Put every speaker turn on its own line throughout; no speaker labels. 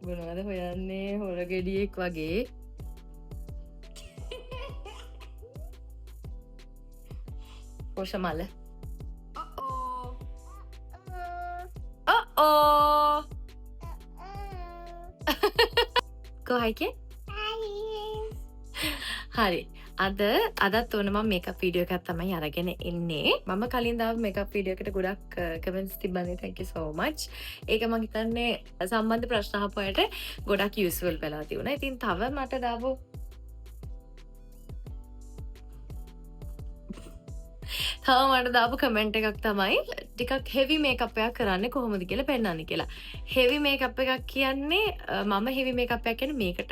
මොනවද හොයන්නේ හොරගෙඩියෙක් වගේ පොෂමල ඕ කොහයිකේ හරි අදත් ඕන මම මේකප් වීඩියෝ එකක් තමයි අරගෙන එන්නේ මම කලින් දාපු මේකප් වීඩියෝ එකට ගොඩක් comments තිබ්බනේ thank you so much ඒක මම හිතන්නේ සම්බන්ධ ප්‍රශ්න අහපු අයට ගොඩක් යූස්ෆුල් වෙලා තියුණා ඉතින් තව මට දාපු මට දාපු කමෙන්ට් එකක් තමයි ටිකක් හෙවි මේකප් එකක් කරන්නේ කොහොමද කියලා පෙන්නන්න කියලා. හෙවි මේකප් එකක් කියන්නේ මම හෙවි මේකප් එකක් කියන්නේ මේකට.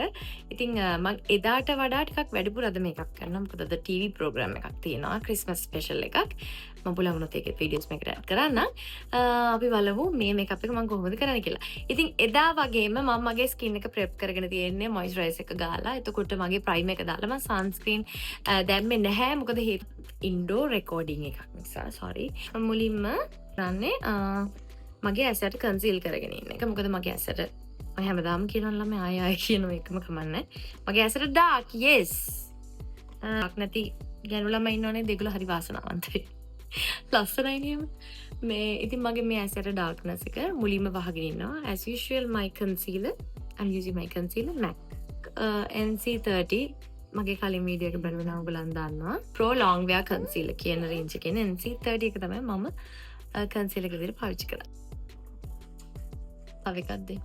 ඉතින් මම එදාට වඩා ටිකක් වැඩිපුර අද මේකප් කරනවා. මොකද අද ටීවී ප්‍රෝග්‍රෑම් එකක් තියෙනවා ක්‍රිස්මස් ස්පෙෂල් එකක්. මම පුළුවන්ුණොත් ඒකේ වීඩියෝස් මේකට ඇඩ් කරන්න. අපි බලමු මේ මේකප් එක මම කොහොමද කරන්නේ කියලා. ඉතින් එදා වගේම මම මගේ ස්කින් එක ප්‍රෙප් කරගෙන තියෙන්නේ මොයිස්චරයිසර් එක ගාලා. එතකොට මගේ ප්‍රයිමර් එක දාලා මම සන්ස්ක්‍රීන් දැම්මේ නැහැ. මොකද ඉන්ඩෝ රෙකෝඩිං එකක් නිසා සොරි මුලින්ම කරන්නේ මගේ ඇසට කන්සීල් කරගෙන ඉන්න එක මොකද මගේ ඇසට මම හැමදාම කියනවා ළමයි ආය කියන එකම කමන්නේ මගේ ඇසට ඩාර්ක් yes ඩාර්ක් නැති ගැණු ළමයි ඉන්නවනේ දෙගොල්ලෝ හරි වාසනාවන්තයි ලස්සනයි නේම මේ ඉතින් මගේ මේ ඇසට ඩාර්ක්නස් එක මුලින්ම වහගෙන ඉන්නවා as usual my concealer I'm using my concealer MAC NC30 මගේ කලින් වීඩියෝ එක බලන ඔයගොල්ලන් දන්නවා Pro Long Wear Concealer කියන රේන්ජ් එකේ NC30 එක තමයි මම කන්සීලර් එක විදිහට පාවිච්චි කරා. තව එකක් දෙන්න.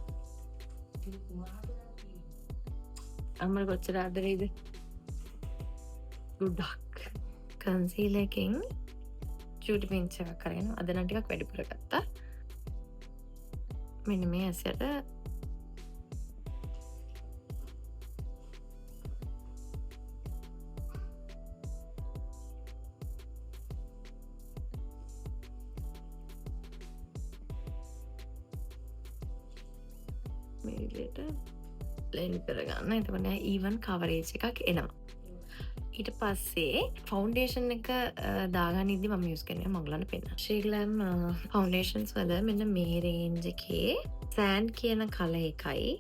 අම්මලා කොච්චර ආදරේද? ගොඩක්. කන්සීලර් එකෙන් චූටි පින්ච් එකක් කරගෙන අද නම් ටිකක් වැඩිපුර ගත්තා. මෙන්න මේ ඇසට මේකට බ්ලෙන්ඩ් කරගන්න. එතකොට ඊවන් කවරේජ් එකක් එනවා. ඊට පස්සේ ෆවුන්ඩේෂන් එක දාගනිද්දි මම යූස් කරන්නේ මම ඔයගලන්ට පෙන්නන්න. ශීග්ලම් ෆවුන්ඩේෂන්ස් වල මෙන්න මේ රේන්ජ් එකේ සෑන්ඩ් කියන කලර් එකයි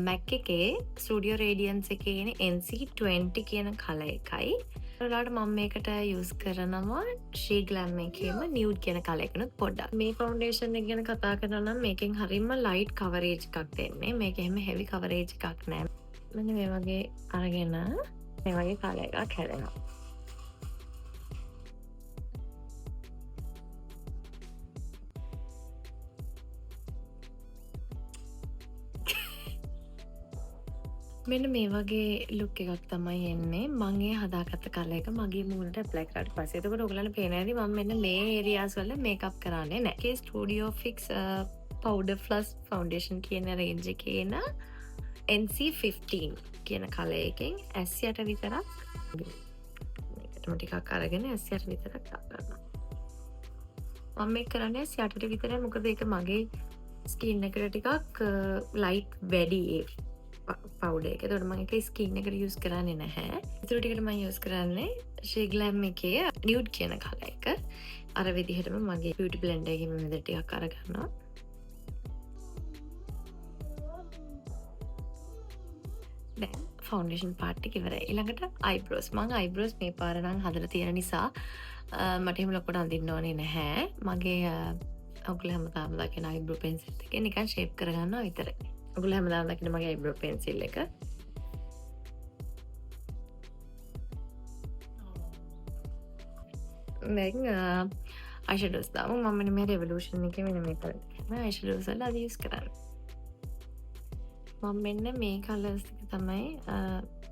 MAC එකේ ස්ටුඩියෝ රේඩියන්ස් එකේ එන NC20 කියන කලර් එකයි ඔයාලට මම මේකට යූස් කරනවා ශීග්ලම් එකේම නියුඩ් කියන කලර් එකනොත් පොඩ්ඩක්. මේ ෆවුන්ඩේෂන් එක ගැන කතා කරනවා නම් මේකෙන් හරියම ලයිට් කවරේජ් එකක් දෙන්නේ. මේක එහෙම හෙවි කවරේජ් එකක් නෑ. මෙන්න මේ වගේ අරගෙන මේ වගේ කලර් එකක් හැදෙනවා. මෙන්න මේ වගේ ලුක් එකක් තමයි එන්නේ. මම ඒ හදාගත්ත කලර් එක මගේ මූණට ඇප්ලයි කරාට පස්සේ එතකොට ඔයගලන්ට පේනවා ඇති මම මෙන්න මේ ඒරියාස් වල මේකප් කරන්නේ නැහැ. ඒ studio fix powder plus foundation කියන රේන්ජ් එකේ එන NC15 කියන කලර් එකෙන් ඇස් යට විතරක් මේකටම ටිකක් අරගෙන ඇස් යට විතරක් දාගන්නවා. මම මේක කරන්නේ ඇස් යටට විතරයි මොකද ඒක මගේ ස්කින් එකට ටිකක් ලයිට් වැඩි පවුඩර් එක. ඒකට මම ඒක ස්කින් එකට යූස් කරන්නේ නැහැ. ඒතර ටිකට මම යූස් කරන්නේ ශීග්ලම් එකේ නියුඩ් කියන කලර් එක. අර විදිහටම මගේ බියුටි බ්ලෙන්ඩර් එකකින් මම මෙතන ටිකක් අරගන්නවා. දැන් ෆවුන්ඩේෂන් පාර්ට් එක ඉවරයි. ඊළඟට අයිබ්‍රෝස්. මම අයිබ්‍රෝස් මේ පාර නම් හදලා තියෙන නිසා මට එහෙම ලොකුට අඳින්න ඕනේ නැහැ. මගේ ඔයගොල්ලෝ හැමදාම දකින අයිබ්‍රෝ පෙන්සිල් එකේ නිකන් ෂේප් කරගන්නවා විතරයි. ඔයගොල්ලෝ හැමදාම දකින මගේ අයිබ්‍රෝ පෙන්සිල් එක. දැන් අයිෂැඩෝස් දාමු. මම මෙන්න මේ රෙවොලූෂන් එකේ මෙන්න මේ කලර් එක අයිෂැඩෝස් වල අද යූස් කරන්නේ. මම මෙන්න මේ කලර්ස් ටික තමයි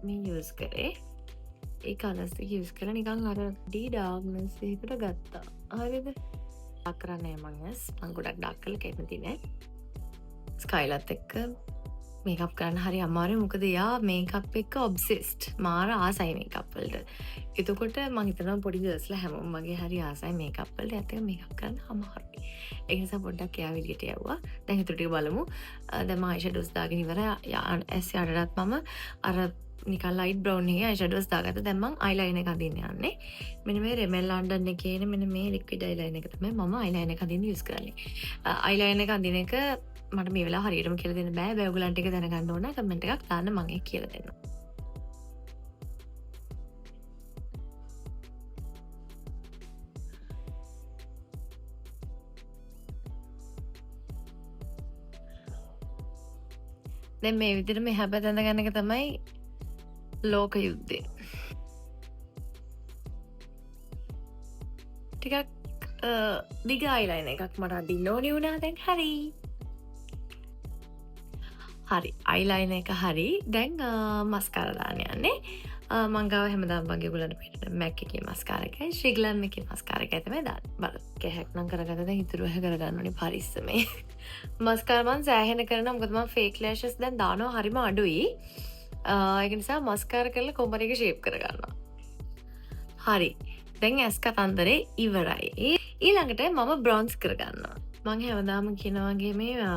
මේ යූස් කරේ. ඒ කලර්ස් ටික යූස් කරලා නිකන් අර ඩාර්ක්නස් එකකට ගත්තා. හරිද? ඩාර්ක් කරන්නේ මම ගොඩක් ඩාර්ක් කරලා කැමති නෑ. ස්කයිලත් එක්ක මේකප් කරන්න හරි අමාරුයි. මොකද එයා මේකප් එක්ක ඔබ්සෙස්ඩ්. මාර ආසයි මේකප් වලට. එතකොට මම හිතනවා පොඩි ගර්ල්ස්ලා හැමෝම වගේ හරි ආසයි මේකප් වලට. ඒත් ඒක මේකප් කරන්න අමාරුයි. ඒ නිසා පොඩ්ඩක් එයා විදියට යවුවා. දැන් හිතුව ටික බලමු. දැන් මම අයිෂැඩෝස් දාගෙන ඉවරයි. ඇස් යටටත් මම අර නිකන් ලයිට් බ්‍රවුන් එකේ අයිෂැඩෝස් දාගත්තා. දැන් මම අයිලයිනර් එක අඳින්න යන්නේ. මෙන්න මේ රෙමෙල් ලන්ඩන් එකේ එන මෙන්න මේ ලික්විඩ් අයිලයිනර් එක තමයි මම අයිලයිනර් එක අඳින්න යූස් කරන්නේ. අයිලයිනර් එක අඳින එක මට මේ වෙලාව හරියටම කියලා දෙන්න බෑ. හැබැයි ඔයගලන්ට ඒක දැනගන්න ඕන කමෙන්ට් එකක් දාන්න මම ඒක කියලා දෙන්නම්. දැන් මේ විදිහට මේ හැබ දැඳ ගන්න එක තමයි ලෝක යුද්ධය. ටිකක් දිග අයිලයිනර් එකක් මට අදින්න ඕනේ වුණා. දැන් හරි. හරි අයිලයිනර් එක හරි. දැන් මස්කාරා දාන්න යන්නේ. මං ගාව හැමදාම වගේ ඔයගලන්ට පිටට MAC එකේ මස්කාරා එකයි ශ්‍රීග්ලන් එකේ මස්කාරා එකයි තමයි දාන්නේ. බලන්න. කැහැක් නම් කරගත්තා දැන් ඉතුරු එක කරගන්න ඕනේ පරිස්සමේ. මස්කාරා මං සෑහෙන කරනවා මොකද මම ෆේක් ලෑෂස් දැන් දානවා හරිම අඩුයි. ඒක නිසා මස්කාරා කරලා කොමර එක ෂේප් කරගන්නවා. හරි. දැන් ඇස් කතන්දරේ ඉවරයි. ඊළඟට මම බ්‍රොන්ස් කරගන්නවා. මං හැමදාම කියනවා වගේ මේ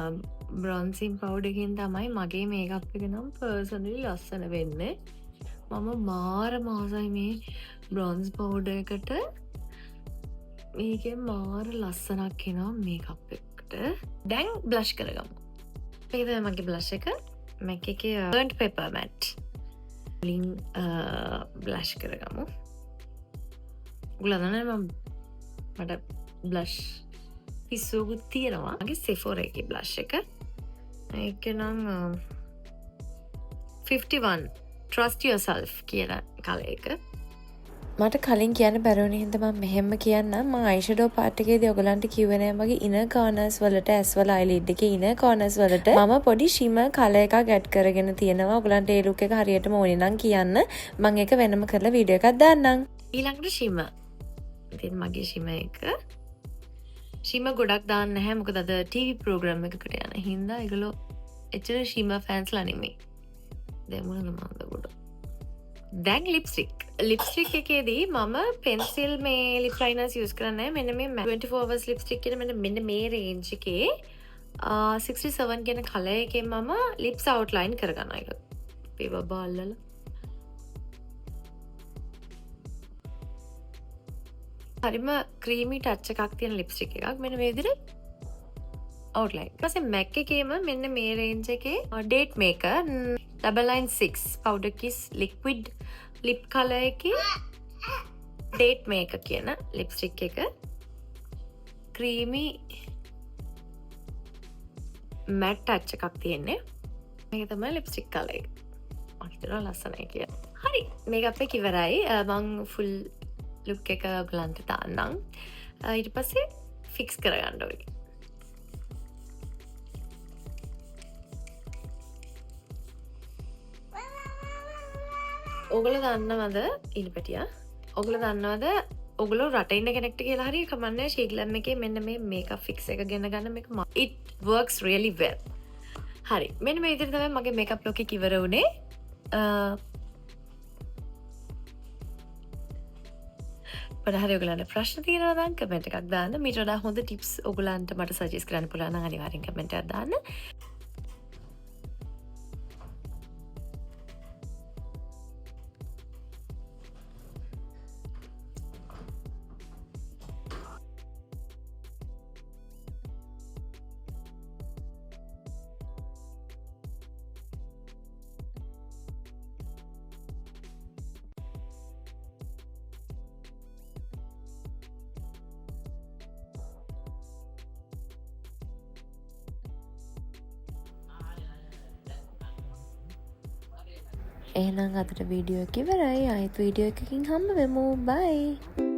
බ්‍රොන්සින් පවුඩර් එකකින් තමයි මගේ මේකප් එක නම් පර්සනලි ලස්සන වෙන්නේ. මම මාර මාසයි මේ බ්‍රොන්ස් පවුඩර් එකට. මේකෙන් මාර ලස්සනක් එනවා මේකප් එකට. දැන් බ්ලෂ් කරගමු. මේක තමයි මගේ බ්ලෂ් එක. MAC එකේ burnt pepper matte. වලින් බ්ලෂ් කරගමු. උගලනනේ මට බ්ලෂ් පිස්සුවකුත් තියෙනවා. මගේ Sephora එකේ බ්ලෂ් එක. ඒක නම් 51 Trust Yourself කියන කලර් එක.
මට කලින් කියන්න බැරුණ හින්දා මම මෙහෙම කියන්නම්. මම අයිෂැඩෝ පාර්ට් එකේදී ඔයගලන්ට කිව්වේ නෑ මගේ ඉනර් කෝනර්ස් වලට ඇස් වල අයිලිඩ් එකේ ඉනර් කෝනර්ස් වලට මම පොඩි ෂිමර් කලර් එකක් ඇඩ් කරගෙන තියෙනවා. ඔයගලන්ට ඒ ලුක් එක හරියටම ඕනේ නම් කියන්න. මම ඒක වෙනම කරලා වීඩියෝ එකක් දාන්නම්.
ඊළඟට ෂිමර්. ඉතින් මගේ ෂිමර් එක ෂිමර් ගොඩක් දාන්න නැහැ. මොකද අද ටීවී ප්‍රෝග්‍රෑම් එකකට යන හින්දා ඒගොල්ලෝ එච්චර ෂිමර් ෆෑන්ස්ලා නෙමෙයි. දැන් මොනද මන්ද ගොඩ. දැන් ලිප්ස්ටික් එකේදී මම පෙන්සිල් මේ ලිප් ලයිනර්ස් යූස් කරන්නේ නැහැ. මෙන්න මේ 24 hours ලිප්ස්ටික් කියන මෙන්න මේ රේන්ජ් එකේ 67 කියන කලර් එකෙන් මම ලිප්ස් අවුට්ලයින් කරගන්නවා. ඒක පේපර් බාල්ලලා හරිම ක්‍රීමි ටච් එකක් තියෙන ලිප්ස්ටික් එකක්. මෙන්න මේ විදිහට අවුට්ලයින්. ඊට පස්සේ MAC එකේම මෙන්න මේ රේන්ජ් එකේ date maker 996 powder kiss liquid lip color එකේ ඩේට් මේකර් කියන ලිප්ස්ටික් එක ක්‍රීමි මැට් ටච් එකක් තියෙන්නේ. මේක තමයි ලිප්ස්ටික් කලර් එක. මම හිතනවා ලස්සනයි කියලා. හරි මේකප් එක ඉවරයි. මම ෆුල් ලුක් එක ඔයගලන්ට දාන්නම්. ඊට පස්සේ ෆික්ස් කරගන්න ඕනේ. ඔගොල්ලෝ දන්නවද ඉනිපැටියා? ඔගොල්ලෝ දන්නවද ඔගොල්ලෝ රට ඉන්න කෙනෙක්ට කියලා හරි කමන්නේ ශීග්ලම් එකේ මෙන්න මේ මේකප් ෆික්ස් එක ගෙන ගන්න මේක it works really well. හරි මෙන්න මේ විදිහට තමයි මගේ මේකප් ලුක් එක ඉවර වුණේ. පොඩහරි ඔයගලන්ට ප්‍රශ්න තියෙනවා නම් කමෙන්ට් එකක් දාන්න. මීට වඩා හොඳ ටිප්ස් ඔයගලන්ට මට සජෙස්ට් කරන්න පුළුවන් නම් අනිවාර්යෙන් කමෙන්ට් එකක් දාන්න.
එහෙනම් අදට වීඩියෝ එක ඉවරයි. ආයෙත් වීඩියෝ එකකින් හම්බ වෙමු. බයි.